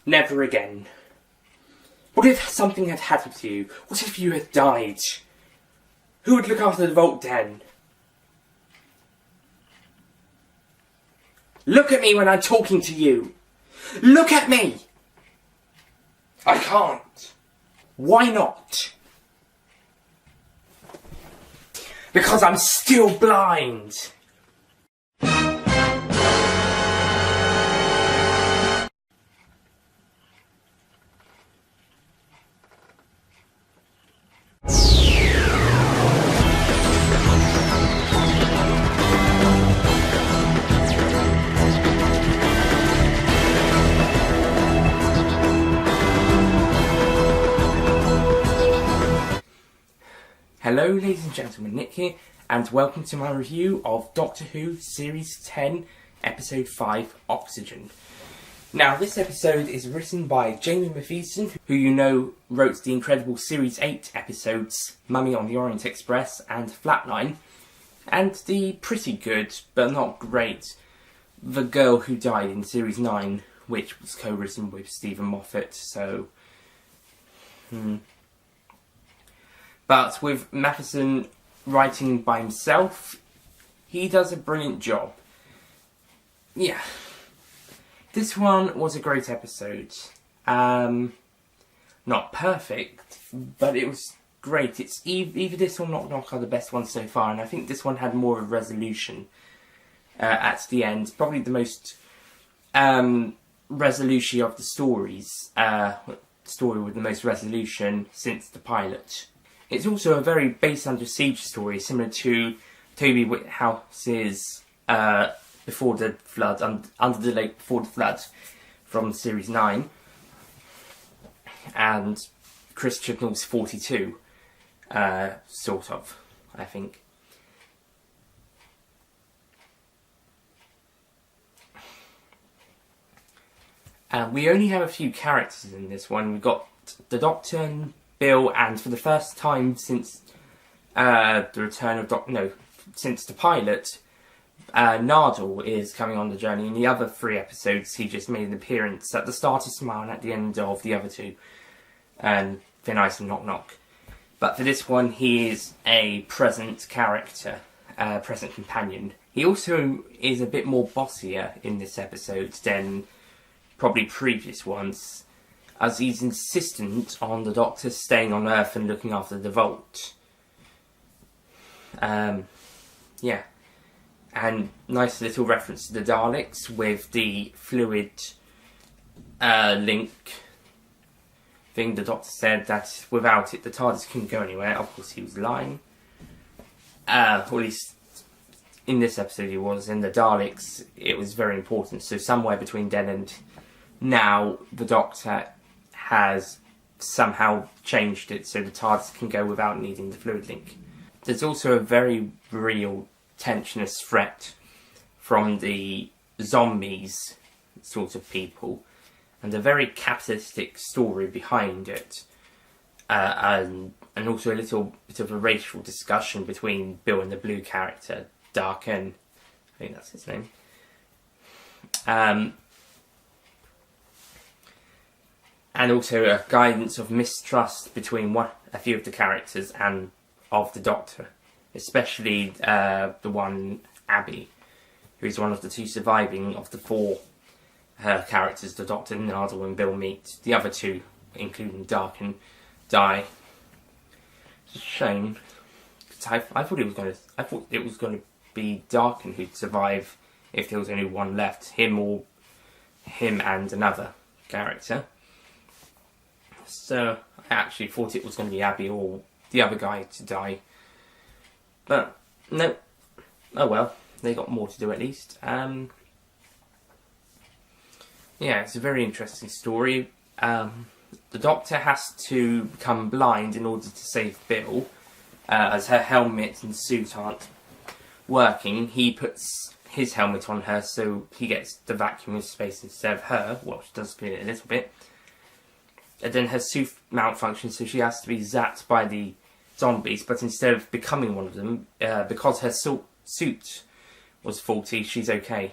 Never again. What if something had happened to you? What if you had died? Who would look after the vault then? Look at me when I'm talking to you. Look at me! I can't. Why not? Because I'm still blind. Hello ladies and gentlemen, Nick here, and welcome to my review of Doctor Who Series 10, Episode 5, Oxygen. Now, this episode is written by Jamie Matheson, who you know wrote the incredible Series 8 episodes Mummy on the Orient Express and Flatline, and the pretty good, but not great, The Girl Who Died in Series 9, which was co-written with Stephen Moffat, so... But with Matheson writing by himself, he does a brilliant job. Yeah. This one was a great episode. Not perfect, but it was great. It's either this or Knock are the best ones so far, and I think this one had more of a resolution at the end. Probably the most resolution of the stories. Story with the most resolution since the pilot. It's also a very base under siege story, similar to Toby Whithouse's Before the Flood, Under the Lake Before the Flood from Series 9, and Chris Chibnall's 42, sort of, I think. We only have a few characters in this one. We've got the Doctor and Bill, and for the first time since the return of since the pilot, Nardal is coming on the journey. In the other 3 episodes, he just made an appearance at the start of Smile and at the end of the other 2, and Thin Ice and Knock. But for this one, he is a present character, present companion. He also is a bit more bossier in this episode than probably previous ones, as he's insistent on the Doctor staying on Earth and looking after the Vault. Yeah. And nice little reference to the Daleks with the fluid link thing. The Doctor said that without it the TARDIS couldn't go anywhere. Of course he was lying. Or at least in this episode he was. In the Daleks it was very important. So somewhere between then and now the Doctor has somehow changed it so the TARDIS can go without needing the fluid link. There's also a very real tensionous threat from the zombies sort of people, and a very capitalistic story behind it, and also a little bit of a racial discussion between Bill and the blue character, Darken, I think that's his name. And also a guidance of mistrust between a few of the characters and of the Doctor. Especially the one, Abby, who is one of the 2 surviving of the 4 characters the Doctor, Nardal and Bill meet. The other 2, including Darken, die. It's a shame. I thought it was going to be Darken who'd survive if there was only one left. Him and another character. So I actually thought it was going to be Abby or the other guy to die. But no. Oh well, they got more to do at least. Yeah, it's a very interesting story. The Doctor has to become blind in order to save Bill, as her helmet and suit aren't working. He puts his helmet on her so he gets the vacuum of space instead of her, which does clear it a little bit. And then her suit malfunctions, so she has to be zapped by the zombies, but instead of becoming one of them, because her suit was faulty, she's okay.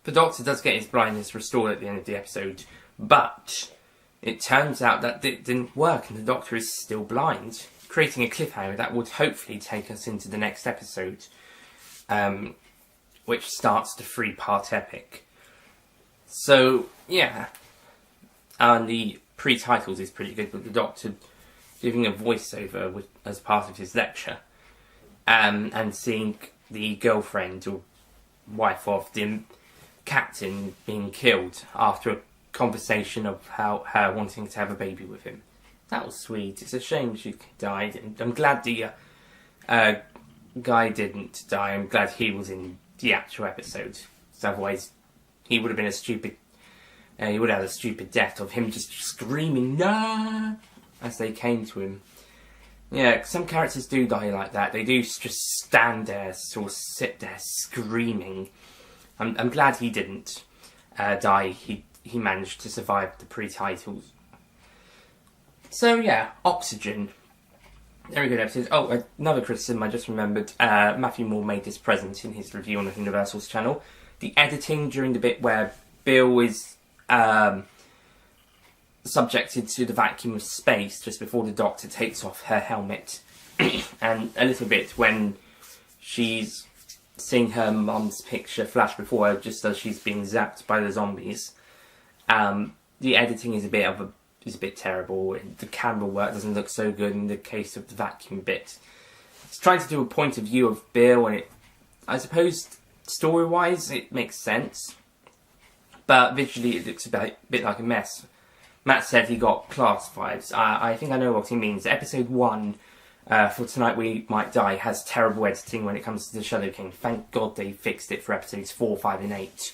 The Doctor does get his blindness restored at the end of the episode, But it turns out that it didn't work and the Doctor is still blind, creating a cliffhanger that would hopefully take us into the next episode, which starts the 3-part epic. So, yeah. And the pre-titles is pretty good, with the Doctor giving a voiceover as part of his lecture, and seeing the girlfriend or wife of the captain being killed after a conversation of her wanting to have a baby with him. That was sweet. It's a shame she died, and I'm glad the guy didn't die. I'm glad he was in the actual episode. So otherwise, he would have been a stupid. He would have had a stupid death of him just screaming "Nah!" as they came to him. Yeah, some characters do die like that. They do just stand there or sit there screaming. I'm glad he didn't die. He managed to survive the pre-titles. So yeah, Oxygen. Very good episode. Oh, another criticism I just remembered. Matthew Moore made this present in his review on Universal's channel. The editing during the bit where Bill is subjected to the vacuum of space just before the Doctor takes off her helmet, and a little bit when she's seeing her mum's picture flash before her just as she's being zapped by the zombies. The editing is a bit terrible. The camera work doesn't look so good in the case of the vacuum bit. It's trying to do a point of view of Bill, and I suppose story-wise it makes sense, but visually it looks a bit like a mess. Matt said he got class vibes. I think I know what he means. Episode 1, for Tonight We Might Die, has terrible editing when it comes to the Shadow King. Thank God they fixed it for episodes 4, 5 and 8.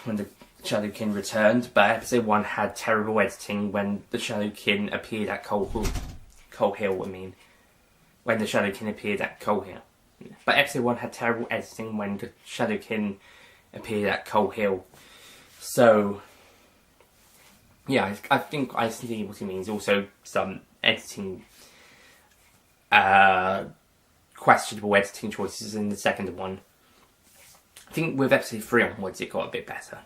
When the Shadow King returned. But episode 1 had terrible editing when the Shadow King appeared at Coal Hill, when the Shadow King appeared at Coal Hill. But episode 1 had terrible editing when the Shadow King appeared at Coal Hill. So, yeah, I think I see what he means. Also, some editing, questionable editing choices in the second one. I think with episode 3 onwards, it got a bit better.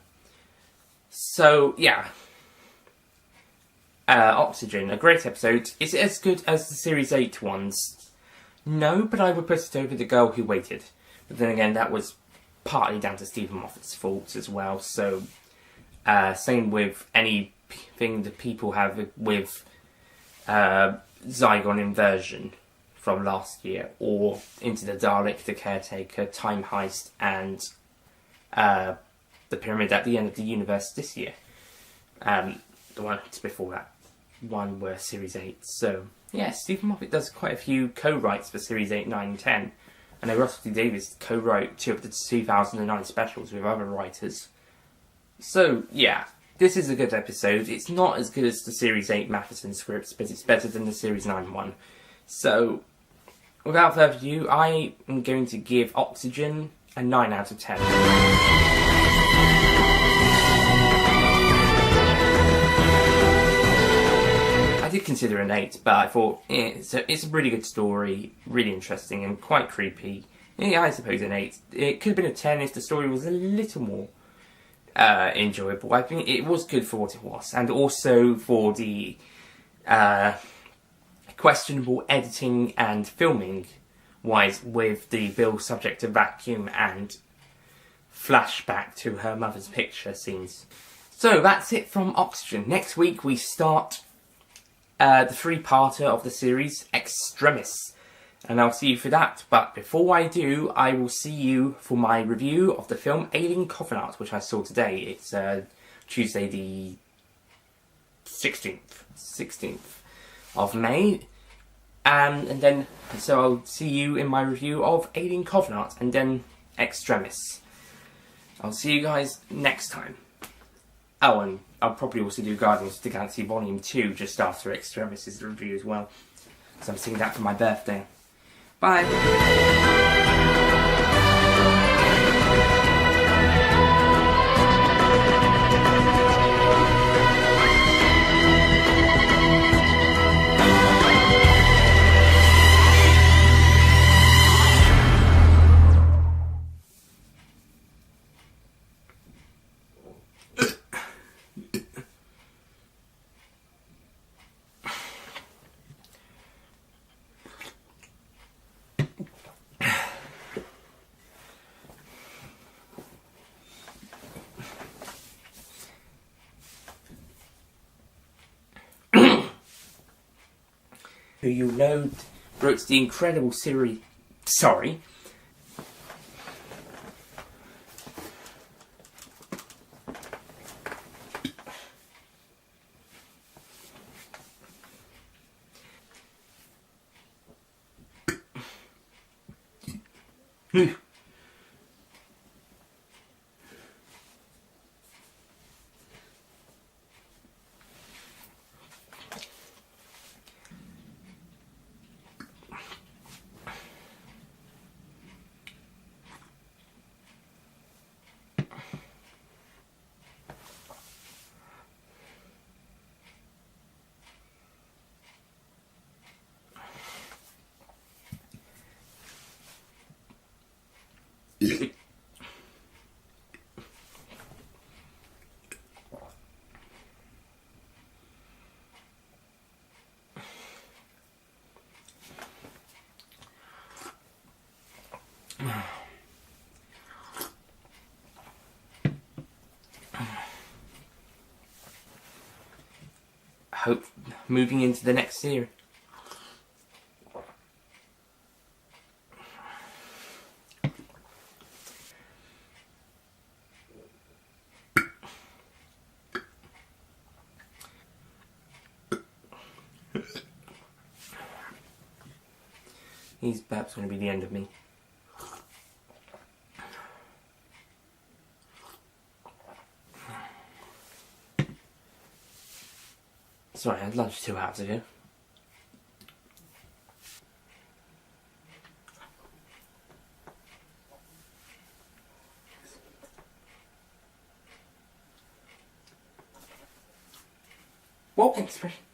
So, yeah. Oxygen, a great episode. Is it as good as the Series 8 ones? No, but I would put it over The Girl Who Waited. But then again, that was partly down to Stephen Moffat's fault as well. So, same with anything that people have with Zygon Inversion from last year, or Into the Dalek, The Caretaker, Time Heist, and The Pyramid at the End of the Universe this year. The one before that one were Series 8. So, yeah, Stephen Moffat does quite a few co-writes for Series 8, 9 and 10. I know Russell T Davies co-wrote 2 of the 2009 specials with other writers. So, yeah, this is a good episode. It's not as good as the Series 8 Matheson scripts, but it's better than the Series 9 one. So, without further ado, I am going to give Oxygen a 9 out of 10. I did consider an 8, but I thought it's a really good story, really interesting and quite creepy. Yeah, I suppose an 8. It could have been a 10 if the story was a little more enjoyable. I think it was good for what it was, and also for the questionable editing and filming wise with the Bill subject to vacuum and flashback to her mother's picture scenes. So that's it from Oxygen. Next week we start the 3-parter of the series, Extremis, and I'll see you for that. But before I do, I will see you for my review of the film Alien Covenant, which I saw today. It's Tuesday the 16th of May. And then, so I'll see you in my review of Alien Covenant and then Extremis. I'll see you guys next time. Oh, and I'll probably also do Guardians of the Galaxy Volume 2 just after Extremis' review as well. So I'm seeing that for my birthday. Bye! who you know wrote the incredible series. Sorry. Hope moving into the next series. These burps going to be the end of me. Sorry, I had lunch 2 hours ago. What expression?